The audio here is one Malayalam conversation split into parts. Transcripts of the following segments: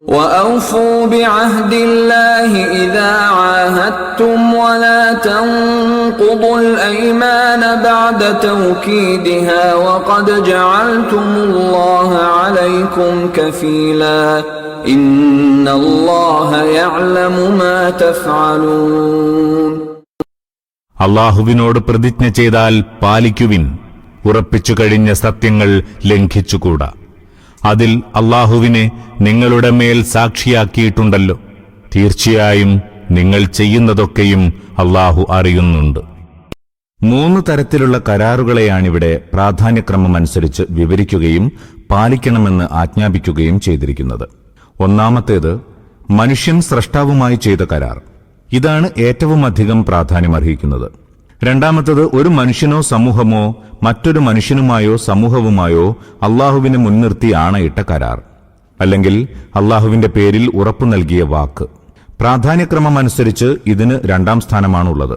وَأَوْفُوا بِعَهْدِ اللَّهِ إِذَا عَاهَدتُّمْ وَلَا تَنقُضُوا الْأَيْمَانَ بَعْدَ تَوْكِيدِهَا وَقَدْ جَعَلْتُمُ اللَّهَ عَلَيْكُمْ كَفِيلًا إِنَّ اللَّهَ يَعْلَمُ مَا تَفْعَلُونَ. അല്ലാഹുവിനോട് പ്രതിജ്ഞ ചെയ്താൽ പാലിക്കുവിൻ. ഉറപ്പിച്ചു കഴിഞ്ഞ സത്യങ്ങൾ ലംഘിച്ചുകൂടാ. അതിൽ അല്ലാഹുവിനെ നിങ്ങളുടെ മേൽ സാക്ഷിയാക്കിയിട്ടുണ്ടല്ലോ. തീർച്ചയായും നിങ്ങൾ ചെയ്യുന്നതൊക്കെയും അല്ലാഹു അറിയുന്നുണ്ട്. 3 തരത്തിലുള്ള കരാറുകളെയാണിവിടെ പ്രാധാന്യക്രമമനുസരിച്ച് വിവരിക്കുകയും പാലിക്കണമെന്ന് ആജ്ഞാപിക്കുകയും ചെയ്തിരിക്കുന്നത്. ഒന്നാമത്തേത് മനുഷ്യൻ സ്രഷ്ടാവുമായി ചെയ്ത കരാർ. ഇതാണ് ഏറ്റവുമധികം പ്രാധാന്യമർഹിക്കുന്നത്. രണ്ടാമത്തത് ഒരു മനുഷ്യനോ സമൂഹമോ മറ്റൊരു മനുഷ്യനുമായോ സമൂഹവുമായോ അല്ലാഹുവിനെ മുൻനിർത്തി ആണയിട്ട കരാർ, അല്ലെങ്കിൽ അല്ലാഹുവിന്റെ പേരിൽ ഉറപ്പു നൽകിയ വാക്ക്. പ്രാധാന്യക്രമമനുസരിച്ച് ഇതിന് 2ാം സ്ഥാനമാണുള്ളത്.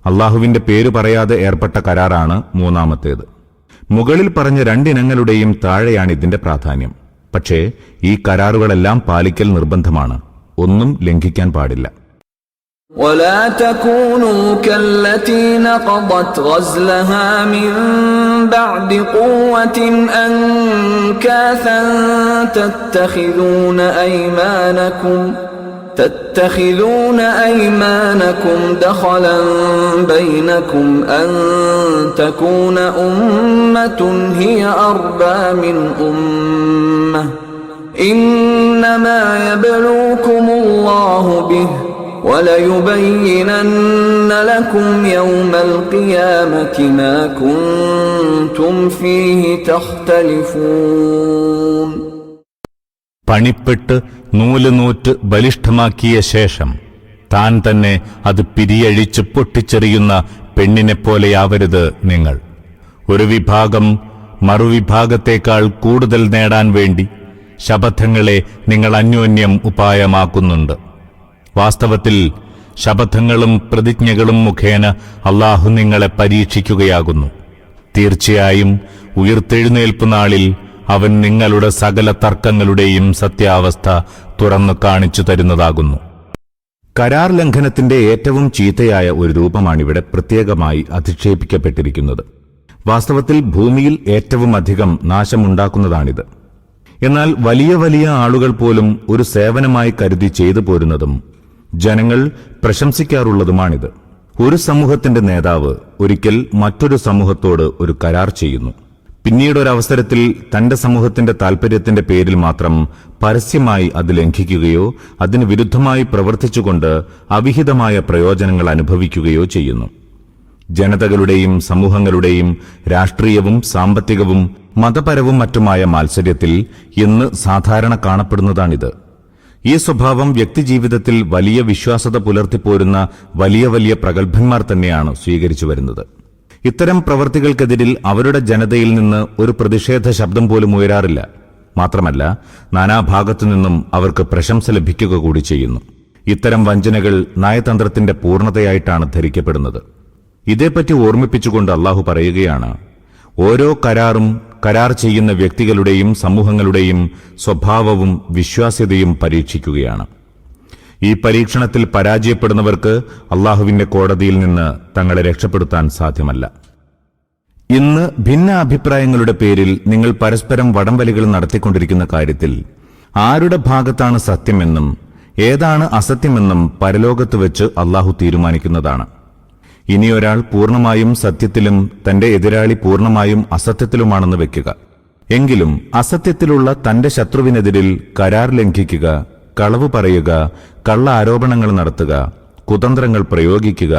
അല്ലാഹുവിന്റെ പേര് പറയാതെ ഏർപ്പെട്ട കരാറാണ് മൂന്നാമത്തേത്. മുകളിൽ പറഞ്ഞ 2 ഇനങ്ങളുടെയും താഴെയാണ് ഇതിന്റെ പ്രാധാന്യം. പക്ഷേ ഈ കരാറുകളെല്ലാം പാലിക്കൽ നിർബന്ധമാണ്. ഒന്നും ലംഘിക്കാൻ പാടില്ല. وَلَا تَكُونُوا كَالَّتِي نَقَضَتْ غَزْلَهَا مِنْ بَعْدِ قُوَّةٍ أَنْكَاثًا تَتَّخِذُونَ أَيْمَانَكُمْ دَخَلًا بَيْنَكُمْ أَنْ تَكُونَ أُمَّةٌ هِيَ أَرْبَى مِنْ أُمَّةٍ إِنَّمَا يَبْلُوكُمُ اللَّهُ بِهِ وَلَيُبَيِّنَنَّ لَكُمْ يَوْمَ الْقِيَامَةِ مَا كُنْتُمْ فِيهِ تَخْتَلِفُونَ. പണിപ്പെട്ട് നൂലുനൂറ്റ് ബലിഷ്ഠമാക്കിയ ശേഷം താൻ തന്നെ അത് പിരിയഴിച്ച് പൊട്ടിച്ചെറിയുന്ന പെണ്ണിനെപ്പോലെയാവരുത് നിങ്ങൾ. ഒരു വിഭാഗം മറുവിഭാഗത്തേക്കാൾ കൂടുതൽ നേടാൻ വേണ്ടി ശപഥങ്ങളെ നിങ്ങൾ അന്യോന്യം ഉപായമാക്കുന്നുണ്ട്. വാസ്തവത്തിൽ ശപഥങ്ങളും പ്രതിജ്ഞകളും മുഖേന അല്ലാഹു നിങ്ങളെ പരീക്ഷിക്കുകയാകുന്നു. തീർച്ചയായും ഉയിർത്തെഴുന്നേൽപ്പ് നാളിൽ അവൻ നിങ്ങളുടെ സകല തർക്കങ്ങളുടെയും സത്യാവസ്ഥ തുറന്നു കാണിച്ചു തരുന്നതാകുന്നു. കരാർ ലംഘനത്തിന്റെ ഏറ്റവും ചീത്തയായ ഒരു രൂപമാണിവിടെ പ്രത്യേകമായി അധിക്ഷേപിക്കപ്പെട്ടിരിക്കുന്നത്. വാസ്തവത്തിൽ ഭൂമിയിൽ ഏറ്റവും അധികം നാശമുണ്ടാക്കുന്നതാണിത്. എന്നാൽ വലിയ വലിയ ആളുകൾ പോലും ഒരു സേവനമായി കരുതി ചെയ്തു പോരുന്നതും ജനങ്ങൾ പ്രശംസിക്കാറുള്ളതുമാണിത്. ഒരു സമൂഹത്തിന്റെ നേതാവ് ഒരിക്കൽ മറ്റൊരു സമൂഹത്തോട് ഒരു കരാർ ചെയ്യുന്നു. പിന്നീടൊരവസരത്തിൽ തന്റെ സമൂഹത്തിന്റെ താൽപര്യത്തിന്റെ പേരിൽ മാത്രം പരസ്യമായി അത് ലംഘിക്കുകയോ അതിന് വിരുദ്ധമായി പ്രവർത്തിച്ചുകൊണ്ട് അവിഹിതമായ പ്രയോജനങ്ങൾ അനുഭവിക്കുകയോ ചെയ്യുന്നു. ജനതകളുടെയും സമൂഹങ്ങളുടെയും രാഷ്ട്രീയവും സാമ്പത്തികവും മതപരവും മറ്റുമായ മാത്സര്യത്തിൽ ഇന്ന് സാധാരണ കാണപ്പെടുന്നതാണിത്. ഈ സ്വഭാവം വ്യക്തിജീവിതത്തിൽ വലിയ വിശ്വാസത പുലർത്തിപ്പോരുന്ന വലിയ വലിയ പ്രഗത്ഭന്മാർ തന്നെയാണ് സ്വീകരിച്ചു വരുന്നത്. ഇത്തരം പ്രവർത്തികൾക്കെതിരിൽ അവരുടെ ജനതയിൽ നിന്ന് ഒരു പ്രതിഷേധ ശബ്ദം പോലും ഉയരാറില്ല. മാത്രമല്ല, നാനാഭാഗത്തുനിന്നും അവർക്ക് പ്രശംസ ലഭിക്കുക കൂടി ചെയ്യുന്നു. ഇത്തരം വഞ്ചനകൾ നയതന്ത്രത്തിന്റെ പൂർണ്ണതയായിട്ടാണ് ധരിക്കപ്പെടുന്നത്. ഇതേപ്പറ്റി ഓർമ്മിപ്പിച്ചുകൊണ്ട് അല്ലാഹു പറയുകയാണ്, ഓരോ കരാറും കരാർ ചെയ്യുന്ന വ്യക്തികളുടെയും സമൂഹങ്ങളുടെയും സ്വഭാവവും വിശ്വാസ്യതയും പരീക്ഷിക്കുകയാണ്. ഈ പരീക്ഷണത്തിൽ പരാജയപ്പെടുന്നവർക്ക് അല്ലാഹുവിന്റെ കോടതിയിൽ നിന്ന് തങ്ങളെ രക്ഷപ്പെടുത്താൻ സാധ്യമല്ല. ഇന്ന് ഭിന്ന അഭിപ്രായങ്ങളുടെ പേരിൽ നിങ്ങൾ പരസ്പരം വടംവലികൾ നടത്തിക്കൊണ്ടിരിക്കുന്ന കാര്യത്തിൽ ആരുടെ ഭാഗത്താണ് സത്യമെന്നും ഏതാണ് അസത്യമെന്നും പരലോകത്ത് വെച്ച് അല്ലാഹു തീരുമാനിക്കുന്നതാണ്. ഇനിയൊരാൾ പൂർണ്ണമായും സത്യത്തിലും തന്റെ എതിരാളി പൂർണ്ണമായും അസത്യത്തിലുമാണെന്ന് വെക്കുക. എങ്കിലും അസത്യത്തിലുള്ള തന്റെ ശത്രുവിനെതിരിൽ കരാർ ലംഘിക്കുക, കളവ് പറയുക, കള്ള ആരോപണങ്ങൾ നടത്തുക, കുതന്ത്രങ്ങൾ പ്രയോഗിക്കുക,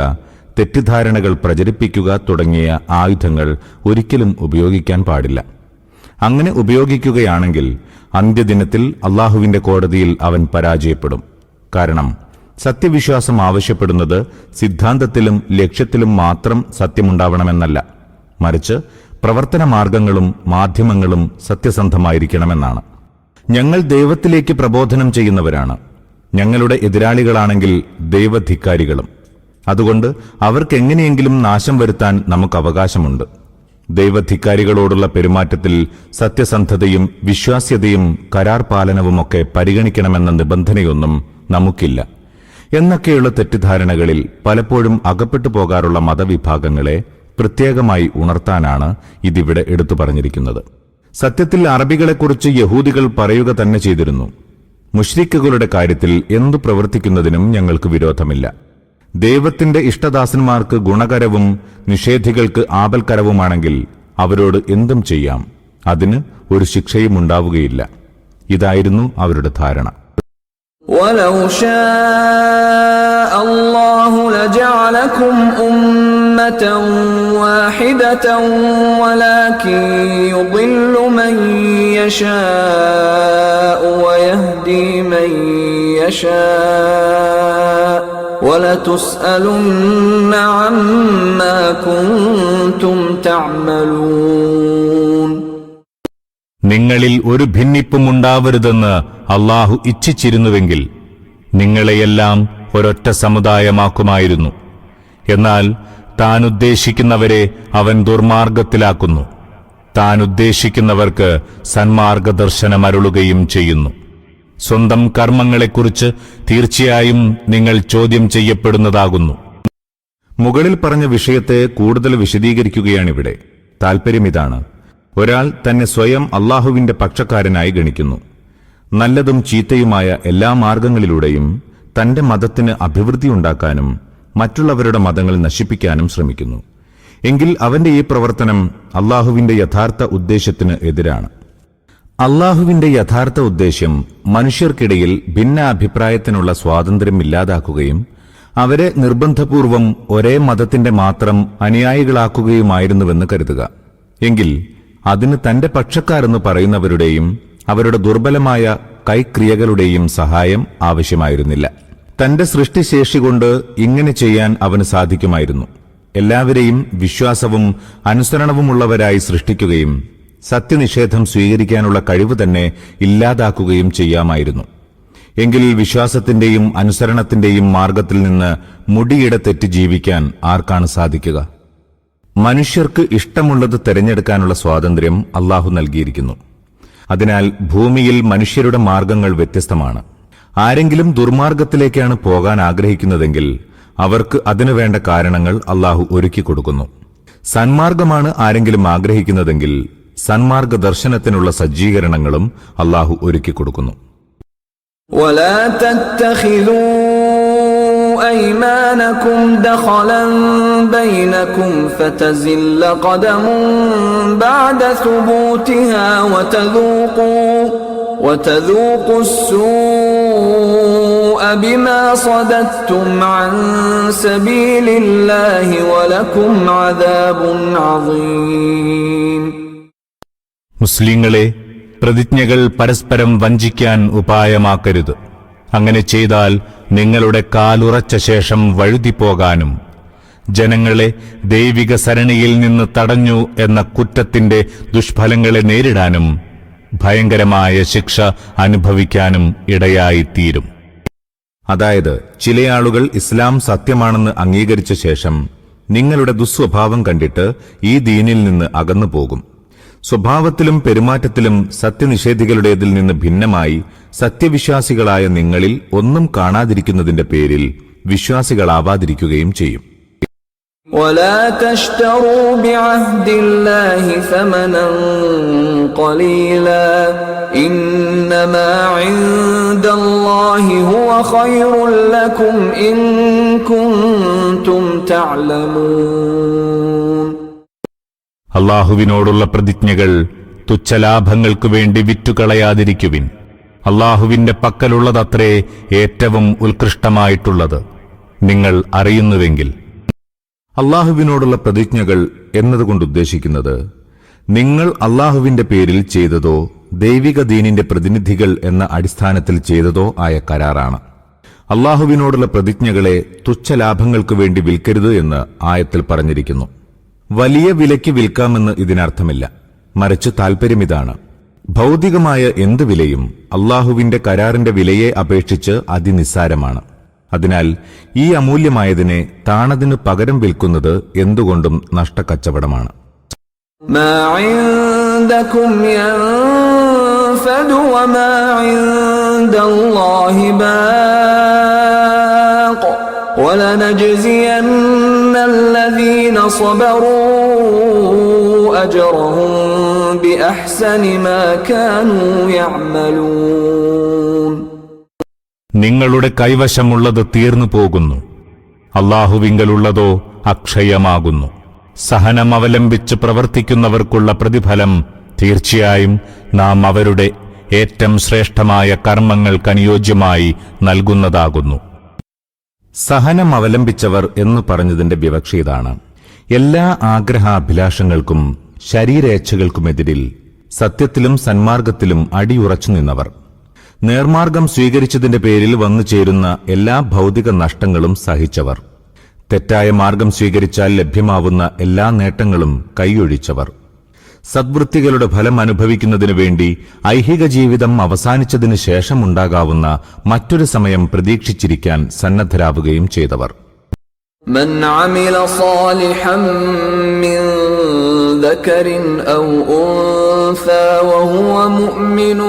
തെറ്റിദ്ധാരണകൾ പ്രചരിപ്പിക്കുക തുടങ്ങിയ ആയുധങ്ങൾ ഒരിക്കലും ഉപയോഗിക്കാൻ പാടില്ല. അങ്ങനെ ഉപയോഗിക്കുകയാണെങ്കിൽ അന്ത്യദിനത്തിൽ അല്ലാഹുവിന്റെ കോടതിയിൽ അവൻ പരാജയപ്പെടും. കാരണം സത്യവിശ്വാസം ആവശ്യപ്പെടുന്നത് സിദ്ധാന്തത്തിലും ലക്ഷ്യത്തിലും മാത്രം സത്യമുണ്ടാവണമെന്നല്ല, മറിച്ച് പ്രവർത്തന മാർഗങ്ങളും മാധ്യമങ്ങളും സത്യസന്ധമായിരിക്കണമെന്നാണ്. ഞങ്ങൾ ദൈവത്തിലേക്ക് പ്രബോധനം ചെയ്യുന്നവരാണ്. ഞങ്ങളുടെ എതിരാളികളാണെങ്കിൽ ദൈവധിക്കാരികളും. അതുകൊണ്ട് അവർക്കെങ്ങനെയെങ്കിലും നാശം വരുത്താൻ നമുക്ക് അവകാശമുണ്ട്. ദൈവധിക്കാരികളോടുള്ള പെരുമാറ്റത്തിൽ സത്യസന്ധതയും വിശ്വാസ്യതയും കരാർ പാലനവുമൊക്കെ പരിഗണിക്കണമെന്ന നിബന്ധനയൊന്നും നമുക്കില്ല എന്നൊക്കെയുള്ള തെറ്റിദ്ധാരണകളിൽ പലപ്പോഴും അകപ്പെട്ടു പോകാറുള്ള മതവിഭാഗങ്ങളെ പ്രത്യേകമായി ഉണർത്താനാണ് ഇതിവിടെ എടുത്തു പറഞ്ഞിരിക്കുന്നത്. സത്യത്തിൽ അറബികളെക്കുറിച്ച് യഹൂദികൾ പറയുക തന്നെ ചെയ്തിരുന്നു, മുശ്രിക്കുകളുടെ കാര്യത്തിൽ എന്തു പ്രവർത്തിക്കുന്നതിനും ഞങ്ങൾക്ക് വിരോധമില്ല. ദൈവത്തിന്റെ ഇഷ്ടദാസന്മാർക്ക് ഗുണകരവും നിഷേധികൾക്ക് ആപൽക്കരവുമാണെങ്കിൽ അവരോട് എന്തും ചെയ്യാം, അതിന് ഒരു ശിക്ഷയും ഉണ്ടാവുകയില്ല. ഇതായിരുന്നു അവരുടെ ധാരണ. وَلَوْ شَاءَ اللَّهُ لَجَعَلَكُمْ أُمَّةً وَاحِدَةً وَلَكِنْ يُضِلُّ مَنْ يَشَاءُ وَيَهْدِي مَنْ يَشَاءُ وَلَتُسْأَلُنَّ عَمَّا كُنْتُمْ تَعْمَلُونَ. നിങ്ങളിൽ ഒരു ഭിന്നിപ്പുമുണ്ടാവരുതെന്ന് അല്ലാഹു ഇച്ഛിച്ചിരുന്നുവെങ്കിൽ നിങ്ങളെയെല്ലാം ഒരൊറ്റ സമുദായമാക്കുമായിരുന്നു. എന്നാൽ താൻ ഉദ്ദേശിക്കുന്നവരെ അവൻ ദുർമാർഗത്തിലാക്കുന്നു, താൻ ഉദ്ദേശിക്കുന്നവർക്ക് സന്മാർഗദർശനമരുളുകയും ചെയ്യുന്നു. സ്വന്തം കർമ്മങ്ങളെക്കുറിച്ച് തീർച്ചയായും നിങ്ങൾ ചോദ്യം ചെയ്യപ്പെടുന്നതാകുന്നു. മുകളിൽ പറഞ്ഞ വിഷയത്തെ കൂടുതൽ വിശദീകരിക്കുകയാണിവിടെ. താൽപര്യമിതാണ്, ഒരാൾ തന്നെ സ്വയം അല്ലാഹുവിന്റെ പക്ഷക്കാരനായി ഗണിക്കുന്നു. നല്ലതും ചീത്തയുമായ എല്ലാ മാർഗങ്ങളിലൂടെയും തന്റെ മതത്തിന് അഭിവൃദ്ധിയുണ്ടാക്കാനും മറ്റുള്ളവരുടെ മതങ്ങൾ നശിപ്പിക്കാനും ശ്രമിക്കുന്നു. എങ്കിൽ അവന്റെ ഈ പ്രവർത്തനം അല്ലാഹുവിന്റെ യഥാർത്ഥ ഉദ്ദേശ്യത്തിന് എതിരാണ്. അല്ലാഹുവിന്റെ യഥാർത്ഥ ഉദ്ദേശ്യം മനുഷ്യർക്കിടയിൽ ഭിന്നാഭിപ്രായത്തിനുള്ള സ്വാതന്ത്ര്യം ഇല്ലാതാക്കുകയും അവരെ നിർബന്ധപൂർവം ഒരേ മതത്തിന്റെ മാത്രം അനുയായികളാക്കുകയുമായിരുന്നുവെന്ന് കരുതുക. എങ്കിൽ അതിന് തന്റെ പക്ഷക്കാരെന്ന് പറയുന്നവരുടെയും അവരുടെ ദുർബലമായ കൈക്രിയകളുടെയും സഹായം ആവശ്യമായിരുന്നില്ല. തന്റെ സൃഷ്ടിശേഷി കൊണ്ട് ഇങ്ങനെ ചെയ്യാൻ അവന് സാധിക്കുമായിരുന്നു. എല്ലാവരെയും വിശ്വാസവും അനുസരണവുമുള്ളവരായി സൃഷ്ടിക്കുകയും സത്യനിഷേധം സ്വീകരിക്കാനുള്ള കഴിവ് തന്നെ ഇല്ലാതാക്കുകയും ചെയ്യാമായിരുന്നു. എങ്കിൽ വിശ്വാസത്തിന്റെയും അനുസരണത്തിന്റെയും മാർഗത്തിൽ നിന്ന് മുടിയിട തെറ്റി ജീവിക്കാൻ ആർക്കാണ് സാധിക്കുക? മനുഷ്യർക്ക് ഇഷ്ടമുള്ളത് തെരഞ്ഞെടുക്കാനുള്ള സ്വാതന്ത്ര്യം അല്ലാഹു നൽകിയിരിക്കുന്നു. അതിനാൽ ഭൂമിയിൽ മനുഷ്യരുടെ മാർഗങ്ങൾ വ്യത്യസ്തമാണ്. ആരെങ്കിലും ദുർമാർഗത്തിലേക്കാണ് പോകാൻ ആഗ്രഹിക്കുന്നതെങ്കിൽ അവർക്ക് അതിനുവേണ്ട കാരണങ്ങൾ അല്ലാഹു ഒരുക്കിക്കൊടുക്കുന്നു. സന്മാർഗമാണ് ആരെങ്കിലും ആഗ്രഹിക്കുന്നതെങ്കിൽ സന്മാർഗ ദർശനത്തിനുള്ള സജ്ജീകരണങ്ങളും അല്ലാഹു ഒരുക്കിക്കൊടുക്കുന്നു. وَلَا تَتَّخِذُوا أَيْمَانَكُمْ دَخَلًا بَيْنَكُمْ فَتَزِلَّ قَدَمٌ بَعْدَ ثُبُوتِهَا وَتَذُوقُوا السُّوءَ بِمَا صَدَدتُّمْ عَنْ سَبِيلِ اللَّهِ وَلَكُمْ عَذَابٌ عَظِيمٌ. മുസ്ലിങ്ങളെ, പ്രതിജ്ഞകൾ പരസ്പരം വഞ്ചിക്കാൻ ഉപായമാക്കരുത്. അങ്ങനെ ചെയ്താൽ നിങ്ങളുടെ കാലുറച്ച ശേഷം വഴുതിപ്പോകാനും ജനങ്ങളെ ദൈവിക സരണിയിൽ നിന്ന് തടഞ്ഞു എന്ന കുറ്റത്തിന്റെ ദുഷ്ഫലങ്ങളെ നേരിടാനും ഭയങ്കരമായ ശിക്ഷ അനുഭവിക്കാനും ഇടയായിത്തീരും. അതായത്, ചിലയാളുകൾ ഇസ്ലാം സത്യമാണെന്ന് അംഗീകരിച്ച ശേഷം നിങ്ങളുടെ ദുസ്വഭാവം കണ്ടിട്ട് ഈ ദീനിൽ നിന്ന് അകന്നു പോകും. സ്വഭാവത്തിലും പെരുമാറ്റത്തിലും സത്യനിഷേധികളുടേതിൽ നിന്ന് ഭിന്നമായി സത്യവിശ്വാസികളായ നിങ്ങളിൽ ഒന്നും കാണാതിരിക്കുന്നതിന്റെ പേരിൽ വിശ്വാസികളാവാതിരിക്കുകയും ചെയ്യും. وَلَا تَشْتَرُوا بِعَهْدِ اللَّهِ ثَمَنًا قَلِيلًا إِنَّمَا عِندَ اللَّهِ هُوَ خَيْرٌ لَكُمْ إِن كُنتُمْ تَعْلَمُونَ. അല്ലാഹുവിനോടുള്ള പ്രതിജ്ഞകൾ തുച്ഛലാഭങ്ങൾക്കു വേണ്ടി വിറ്റുകളയാതിരിക്കുവിൻ. അല്ലാഹുവിന്റെ പക്കലുള്ളതത്രേ ഏറ്റവും ഉത്കൃഷ്ടമായിട്ടുള്ളത്, നിങ്ങൾ അറിയുന്നുവെങ്കിൽ. അല്ലാഹുവിനോടുള്ള പ്രതിജ്ഞകൾ എന്നതുകൊണ്ട് ഉദ്ദേശിക്കുന്നത് നിങ്ങൾ അല്ലാഹുവിന്റെ പേരിൽ ചെയ്തതോ ദൈവിക ദീനിന്റെ പ്രതിനിധികൾ എന്ന അടിസ്ഥാനത്തിൽ ചെയ്തതോ ആയ കരാറാണ്. അല്ലാഹുവിനോടുള്ള പ്രതിജ്ഞകളെ തുച്ഛലാഭങ്ങൾക്കു വേണ്ടി വിൽക്കരുത് എന്ന് ആയത്തിൽ പറഞ്ഞിരിക്കുന്നു. വലിയ വിലയ്ക്ക് വിൽക്കാമെന്ന് ഇതിനർത്ഥമില്ല. മറിച്ച് താൽപര്യമിതാണ്, ഭൗതികമായ എന്തു വിലയും അല്ലാഹുവിന്റെ കരാറിന്റെ വിലയെ അപേക്ഷിച്ച് അതിനിസ്സാരമാണ്. അതിനാൽ ഈ അമൂല്യമായതിനെ താണതിനു പകരം വിൽക്കുന്നത് എന്തുകൊണ്ടും നഷ്ടക്കച്ചവടമാണ്. ما عندكم ينفد وما عند الله باق ولنجزين الذين صبروا أجرهم بأحسن ما كانوا يعملون. നിങ്ങളുടെ കൈവശമുള്ളത് തീർന്നു പോകുന്നു, അല്ലാഹുവിങ്കലുള്ളതോ അക്ഷയമാകുന്നു. സഹനം അവലംബിച്ച് പ്രവർത്തിക്കുന്നവർക്കുള്ള പ്രതിഫലം തീർച്ചയായും നാം അവരുടെ ഏറ്റവും ശ്രേഷ്ഠമായ കർമ്മങ്ങൾക്കനുയോജ്യമായി നൽകുന്നതാകുന്നു. സഹനം അവലംബിച്ചവർ എന്നു പറഞ്ഞതിന്റെ വിവക്ഷ ഇതാണ്: എല്ലാ ആഗ്രഹാഭിലാഷങ്ങൾക്കും ശരീരേച്ഛകൾക്കുമെതിരിൽ സത്യത്തിലും സന്മാർഗത്തിലും അടിയുറച്ചു നിന്നവർ, നേർമാർഗം സ്വീകരിച്ചതിന്റെ പേരിൽ വന്നു ചേരുന്ന എല്ലാ ഭൗതിക നഷ്ടങ്ങളും സഹിച്ചവർ, തെറ്റായ മാർഗം സ്വീകരിച്ചാൽ ലഭ്യമാവുന്ന എല്ലാ നേട്ടങ്ങളും കൈയൊഴിച്ചവർ, സദ്വൃത്തികളുടെ ഫലം അനുഭവിക്കുന്നതിനു വേണ്ടി ഐഹിക ജീവിതം അവസാനിച്ചതിനു ശേഷമുണ്ടാകാവുന്ന മറ്റൊരു സമയം പ്രതീക്ഷിച്ചിരിക്കാൻ സന്നദ്ധരാവുകയും ചെയ്തവർ. من عمل صالحا من ذكر أو أنثى وهو مؤمن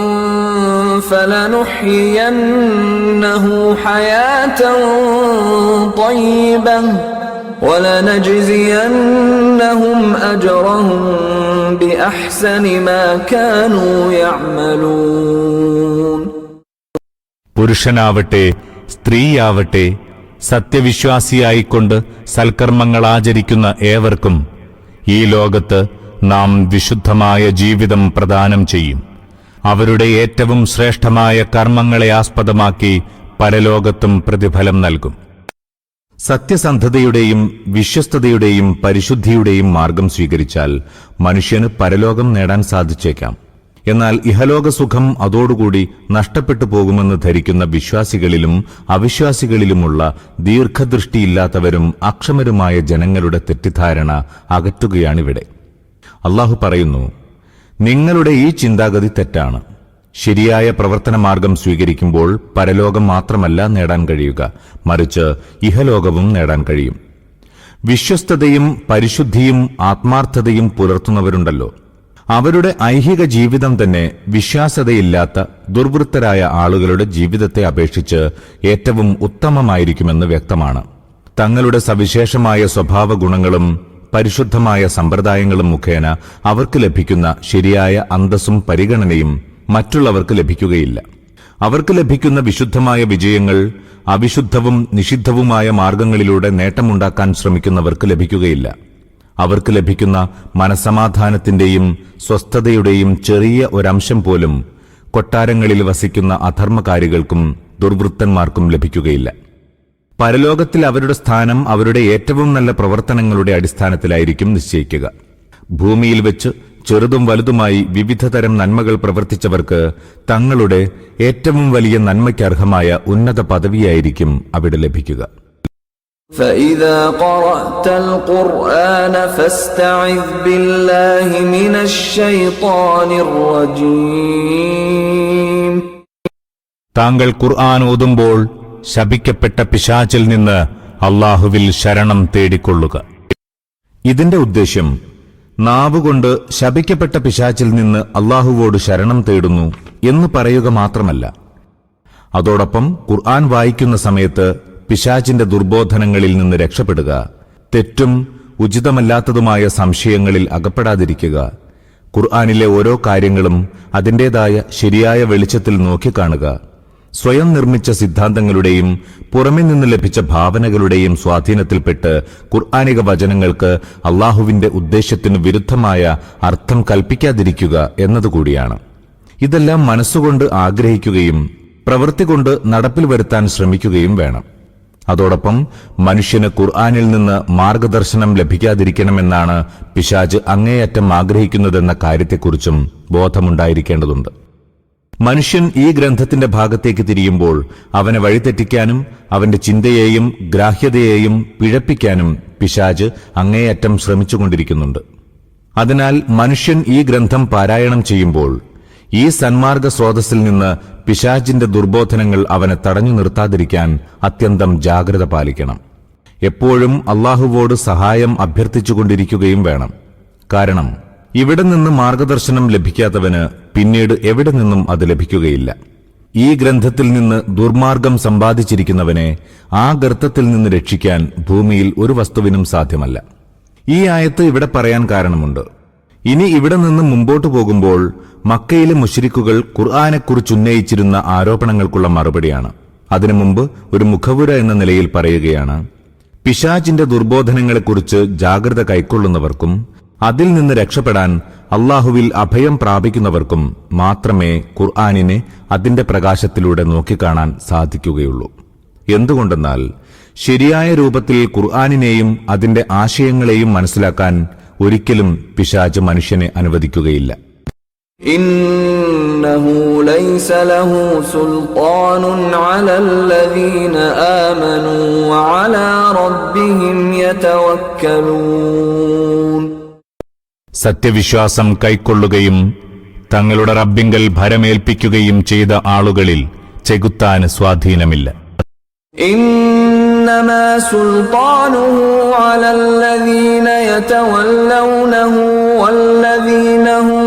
فلنحيينه حياة طيبة ولنجزينهم أجرهم بأحسن ما كانوا يعملون. പുരുഷനാവട്ടെ സ്ത്രീയാവട്ടെ സത്യവിശ്വാസിയായിക്കൊണ്ട് സൽക്കർമ്മങ്ങൾ ആചരിക്കുന്ന ഏവർക്കും ഈ ലോകത്ത് നാം വിശുദ്ധമായ ജീവിതം പ്രദാനം ചെയ്യും. അവരുടെ ഏറ്റവും ശ്രേഷ്ഠമായ കർമ്മങ്ങളെ ആസ്പദമാക്കി പരലോകത്തും പ്രതിഫലം നൽകും. സത്യസന്ധതയുടെയും വിശ്വസ്തതയുടെയും പരിശുദ്ധിയുടെയും മാർഗം സ്വീകരിച്ചാൽ മനുഷ്യന് പരലോകം നേടാൻ സാധിച്ചേക്കാം. എന്നാൽ ഇഹലോക സുഖം അതോടുകൂടി നഷ്ടപ്പെട്ടു പോകുമെന്ന് ധരിക്കുന്ന വിശ്വാസികളിലും അവിശ്വാസികളിലുമുള്ള ദീർഘദൃഷ്ടിയില്ലാത്തവരും അക്ഷമരുമായ ജനങ്ങളുടെ തെറ്റിദ്ധാരണ അകറ്റുകയാണിവിടെ. അല്ലാഹു പറയുന്നു, നിങ്ങളുടെ ഈ ചിന്താഗതി തെറ്റാണ്. ശരിയായ പ്രവർത്തന മാർഗം സ്വീകരിക്കുമ്പോൾ പരലോകം മാത്രമല്ല നേടാൻ കഴിയുക, മറിച്ച് ഇഹലോകവും നേടാൻ കഴിയും. വിശ്വസ്തതയും പരിശുദ്ധിയും ആത്മാർത്ഥതയും പുലർത്തുന്നവരുണ്ടല്ലോ, അവരുടെ ഐഹിക ജീവിതം തന്നെ വിശ്വാസ്യതയില്ലാത്ത ദുർവൃത്തരായ ആളുകളുടെ ജീവിതത്തെ അപേക്ഷിച്ച് ഏറ്റവും ഉത്തമമായിരിക്കുമെന്ന് വ്യക്തമാണ്. തങ്ങളുടെ സവിശേഷമായ സ്വഭാവ ഗുണങ്ങളും പരിശുദ്ധമായ സമ്പ്രദായങ്ങളും മുഖേന അവർക്ക് ലഭിക്കുന്ന ശരിയായ അന്തസ്സും പരിഗണനയും മറ്റുള്ളവർക്ക് ലഭിക്കുകയില്ല. അവർക്ക് ലഭിക്കുന്ന വിശുദ്ധമായ വിജയങ്ങൾ അവിശുദ്ധവും നിഷിദ്ധവുമായ മാർഗങ്ങളിലൂടെ നേട്ടമുണ്ടാക്കാൻ ശ്രമിക്കുന്നവർക്ക് ലഭിക്കുകയില്ല. അവർക്ക് ലഭിക്കുന്ന മനസമാധാനത്തിന്റെയും സ്വസ്ഥതയുടെയും ചെറിയ ഒരംശം പോലും കൊട്ടാരങ്ങളിൽ വസിക്കുന്ന അധർമ്മകാരികൾക്കും ദുർവൃത്തന്മാർക്കും ലഭിക്കുകയില്ല. പരലോകത്തിൽ അവരുടെ സ്ഥാനം അവരുടെ ഏറ്റവും നല്ല പ്രവർത്തനങ്ങളുടെ അടിസ്ഥാനത്തിലായിരിക്കും നിശ്ചയിക്കുക. ഭൂമിയിൽ വെച്ച് ചെറുതും വലുതുമായി വിവിധതരം നന്മകൾ പ്രവർത്തിച്ചവർക്ക് തങ്ങളുടെ ഏറ്റവും വലിയ നന്മയ്ക്കർഹമായ ഉന്നത പദവിയായിരിക്കും അവിടെ ലഭിക്കുക. فإذا قرأت القرآن فاستعذ بالله من الشيطان الرجيم. താങ്കൾ ഖുർആൻ ഓതുമ്പോൾ ശപിക്കപ്പെട്ട പിശാചിൽ നിന്ന് അല്ലാഹുവിൽ ശരണം തേടിക്കൊള്ളുക. ഇതിന്റെ ഉദ്ദേശ്യം നാവുകൊണ്ട് ശപിക്കപ്പെട്ട പിശാചിൽ നിന്ന് അല്ലാഹുവോട് ശരണം തേടുന്നു എന്ന് പറയുക മാത്രമല്ല, അതോടൊപ്പം ഖുർആൻ വായിക്കുന്ന സമയത്ത് പിശാചിന്റെ ദുർബോധനങ്ങളിൽ നിന്ന് രക്ഷപ്പെടുക, തെറ്റും ഉചിതമല്ലാത്തതുമായ സംശയങ്ങളിൽ അകപ്പെടാതിരിക്കുക, ഖുർആനിലെ ഓരോ കാര്യങ്ങളും അതിന്റേതായ ശരിയായ വെളിച്ചത്തിൽ നോക്കിക്കാണുക, സ്വയം നിർമ്മിച്ച സിദ്ധാന്തങ്ങളുടെയും പുറമെ നിന്ന് ലഭിച്ച ഭാവനകളുടെയും സ്വാധീനത്തിൽപ്പെട്ട് ഖുർആനിക വചനങ്ങൾക്ക് അല്ലാഹുവിന്റെ ഉദ്ദേശ്യത്തിനു വിരുദ്ധമായ അർത്ഥം കൽപ്പിക്കാതിരിക്കുക എന്നതുകൂടിയാണ്. ഇതെല്ലാം മനസ്സുകൊണ്ട് ആഗ്രഹിക്കുകയും പ്രവൃത്തി കൊണ്ട് നടപ്പിൽ വരുത്താൻ ശ്രമിക്കുകയും വേണം. അതോടൊപ്പം മനുഷ്യന് ഖുർആനിൽ നിന്ന് മാർഗദർശനം ലഭിക്കാതിരിക്കണമെന്നാണ് പിശാച് അങ്ങേയറ്റം ആഗ്രഹിക്കുന്നതെന്ന കാര്യത്തെക്കുറിച്ചും ബോധമുണ്ടായിരിക്കേണ്ടതുണ്ട്. മനുഷ്യൻ ഈ ഗ്രന്ഥത്തിന്റെ ഭാഗത്തേക്ക് തിരിയുമ്പോൾ അവനെ വഴിതെറ്റിക്കാനും അവന്റെ ചിന്തയെയും ഗ്രാഹ്യതയെയും പിഴപ്പിക്കാനും പിശാച് അങ്ങേയറ്റം ശ്രമിച്ചുകൊണ്ടിരിക്കുന്നുണ്ട്. അതിനാൽ മനുഷ്യൻ ഈ ഗ്രന്ഥം പാരായണം ചെയ്യുമ്പോൾ ഈ സന്മാർഗ സ്രോതസ്സിൽ നിന്ന് പിശാചിന്റെ ദുർബോധനങ്ങൾ അവനെ തടഞ്ഞു നിർത്താതിരിക്കാൻ അത്യന്തം ജാഗ്രത പാലിക്കണം. എപ്പോഴും അല്ലാഹുവോട് സഹായം അഭ്യർത്ഥിച്ചുകൊണ്ടിരിക്കുകയും വേണം. കാരണം ഇവിടെ നിന്ന് മാർഗദർശനം ലഭിക്കാത്തവന് പിന്നീട് എവിടെ നിന്നും അത് ലഭിക്കുകയില്ല. ഈ ഗ്രന്ഥത്തിൽ നിന്ന് ദുർമാർഗം സമ്പാദിച്ചിരിക്കുന്നവനെ ആ ഗർത്തത്തിൽ നിന്ന് രക്ഷിക്കാൻ ഭൂമിയിൽ ഒരു വസ്തുവിനും സാധ്യമല്ല. ഈ ആയത്ത് ഇവിടെ പറയാൻ കാരണമുണ്ട്. ഇനി ഇവിടെ നിന്ന് മുമ്പോട്ടു പോകുമ്പോൾ മക്കയിലെ മുശ്രിക്കുകൾ ഖുർആനെക്കുറിച്ചുന്നയിച്ചിരുന്ന ആരോപണങ്ങൾക്കുള്ള മറുപടിയാണ്. അതിനു മുമ്പ് ഒരു മുഖവുര എന്ന നിലയിൽ പറയുകയാണ്, പിശാചിന്റെ ദുർബോധനങ്ങളെക്കുറിച്ച് ജാഗ്രത കൈക്കൊള്ളുന്നവർക്കും അതിൽ നിന്ന് രക്ഷപ്പെടാൻ അള്ളാഹുവിൽ അഭയം പ്രാപിക്കുന്നവർക്കും മാത്രമേ ഖുർആനിനെ അതിന്റെ പ്രകാശത്തിലൂടെ നോക്കിക്കാണാൻ സാധിക്കുകയുള്ളൂ. എന്തുകൊണ്ടെന്നാൽ ശരിയായ രൂപത്തിൽ ഖുർആനിനെയും അതിന്റെ ആശയങ്ങളെയും മനസ്സിലാക്കാൻ ഒരിക്കലും പിശാച് മനുഷ്യനെ അനുവദിക്കുകയില്ല. ഇന്നഹു ലൈസ ലഹു സുൽത്താനുൻ അലല്ലദീന ആമനൂ വഅലാ റബ്ബിഹിം യതവക്കലൂൻ. സത്യവിശ്വാസം കൈക്കൊള്ളുകയും തങ്ങളുടെ റബ്ബിങ്കൽ ഭരമേൽപ്പിക്കുകയും ചെയ്ത ആളുകളിൽ ചെകുത്താന് സ്വാധീനമില്ല. ഇന്നമാ സുൽത്താനുഹു അലല്ലദീന യതവല്ലൗനഹു വല്ലദീന ഹും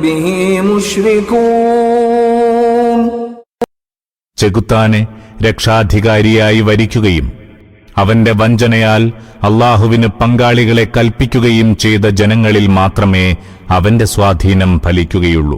ബിഹി മുശ്രികൂൻ. ചെകുത്താനെ രക്ഷാധികാരിയായി വരിക്കുകയും അവന്റെ വഞ്ചനയാൽ അള്ളാഹുവിന് പങ്കാളികളെ കൽപ്പിക്കുകയും ചെയ്ത ജനങ്ങളിൽ മാത്രമേ അവന്റെ സ്വാധീനം ഫലിക്കുകയുള്ളൂ.